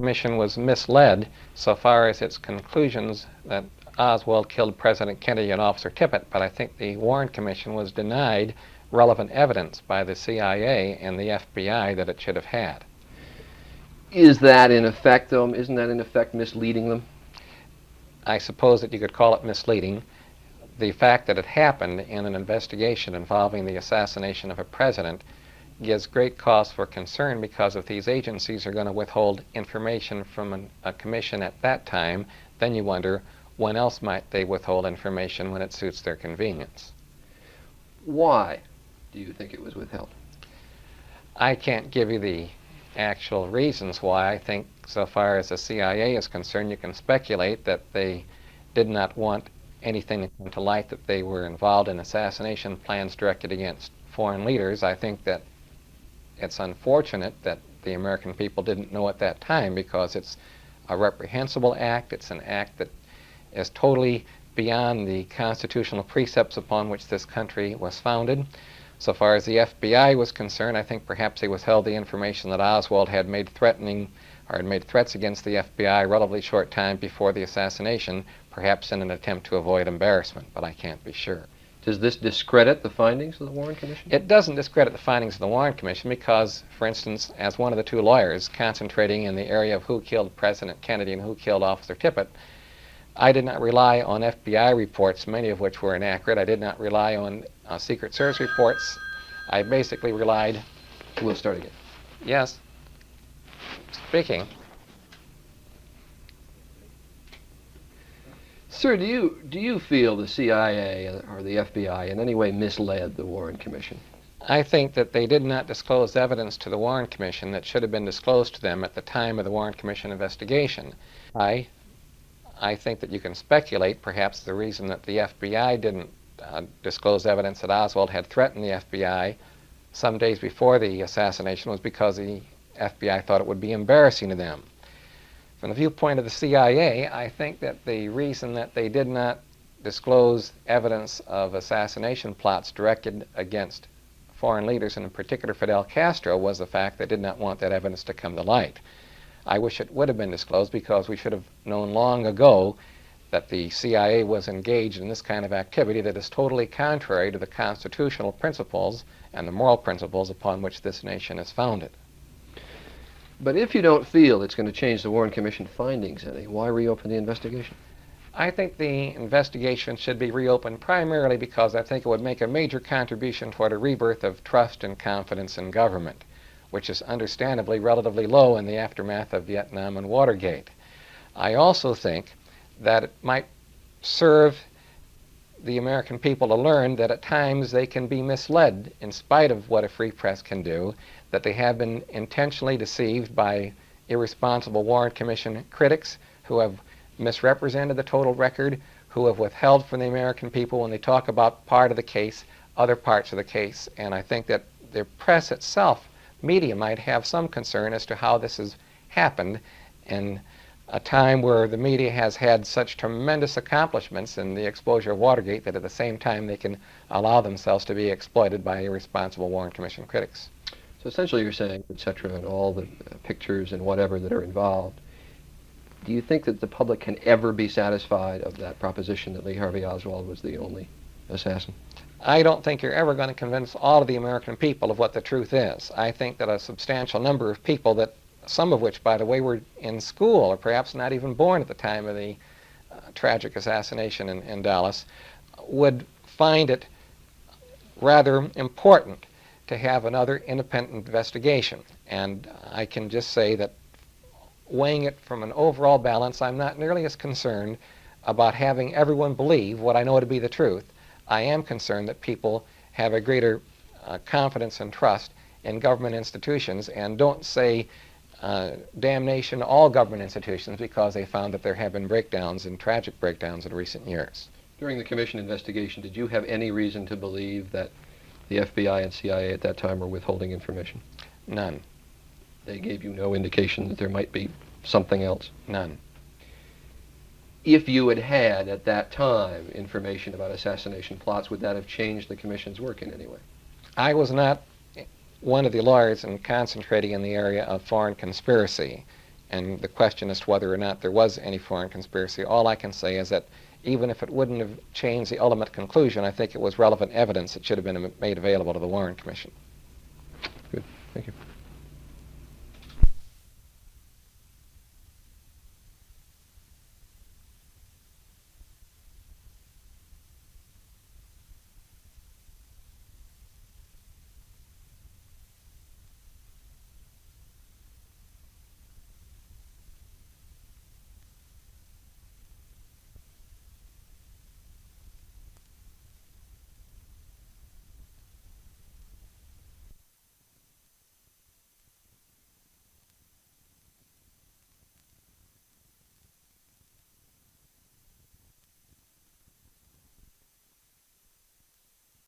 Commission was misled so far as its conclusions that Oswald killed President Kennedy and Officer Tippit, but I think the Warren Commission was denied relevant evidence by the CIA and the FBI that it should have had. Is that in effect, though, isn't that in effect misleading them? I suppose that you could call it misleading. The fact that it happened in an investigation involving the assassination of a president gives great cause for concern, because if these agencies are going to withhold information from a commission at that time, then you wonder when else might they withhold information when it suits their convenience. Why do you think it was withheld? I can't give you the actual reasons why. I think so far as the CIA is concerned, you can speculate that they did not want anything to come to light that they were involved in assassination plans directed against foreign leaders. I think that it's unfortunate that the American people didn't know at that time, because it's a reprehensible act. It's an act that is totally beyond the constitutional precepts upon which this country was founded. So far as the FBI was concerned, I think perhaps they withheld the information that Oswald had made threats against the FBI a relatively short time before the assassination, perhaps in an attempt to avoid embarrassment, but I can't be sure. Does this discredit the findings of the Warren Commission? It doesn't discredit the findings of the Warren Commission because, for instance, as one of the two lawyers concentrating in the area of who killed President Kennedy and who killed Officer Tippit, I did not rely on FBI reports, many of which were inaccurate. I did not rely on Secret Service reports. I basically relied... We'll start again. Yes. Speaking. Sir, do you feel the CIA or the FBI in any way misled the Warren Commission? I think that they did not disclose evidence to the Warren Commission that should have been disclosed to them at the time of the Warren Commission investigation. I think that you can speculate perhaps the reason that the FBI didn't disclose evidence that Oswald had threatened the FBI some days before the assassination was because the FBI thought it would be embarrassing to them. From the viewpoint of the CIA, I think that the reason that they did not disclose evidence of assassination plots directed against foreign leaders, and in particular Fidel Castro, was the fact they did not want that evidence to come to light. I wish it would have been disclosed, because we should have known long ago that the CIA was engaged in this kind of activity that is totally contrary to the constitutional principles and the moral principles upon which this nation is founded. But if you don't feel it's going to change the Warren Commission findings any, why reopen the investigation? I think the investigation should be reopened primarily because I think it would make a major contribution toward a rebirth of trust and confidence in government, which is understandably relatively low in the aftermath of Vietnam and Watergate. I also think that it might serve the American people to learn that at times they can be misled in spite of what a free press can do, that they have been intentionally deceived by irresponsible Warren Commission critics who have misrepresented the total record, who have withheld from the American people when they talk about part of the case, other parts of the case. And I think that the press itself, media, might have some concern as to how this has happened in a time where the media has had such tremendous accomplishments in the exposure of Watergate that at the same time they can allow themselves to be exploited by irresponsible Warren Commission critics. So essentially you're saying, etc., and all the pictures and whatever that are involved, do you think that the public can ever be satisfied of that proposition that Lee Harvey Oswald was the only assassin? I don't think you're ever going to convince all of the American people of what the truth is. I think that a substantial number of people, that some of which, by the way, were in school or perhaps not even born at the time of the tragic assassination in Dallas, would find it rather important to have another independent investigation. And I can just say that weighing it from an overall balance, I'm not nearly as concerned about having everyone believe what I know to be the truth. I am concerned that people have a greater confidence and trust in government institutions and don't say damnation to all government institutions because they found that there have been breakdowns and tragic breakdowns in recent years. During the commission investigation, did you have any reason to believe that the FBI and CIA at that time were withholding information? None. They gave you no indication that there might be something else? None. If you had had at that time information about assassination plots, would that have changed the commission's work in any way? I was not one of the lawyers in concentrating in the area of foreign conspiracy. And the question as to whether or not there was any foreign conspiracy, all I can say is that even if it wouldn't have changed the ultimate conclusion, I think it was relevant evidence that should have been made available to the Warren Commission. Good. Thank you.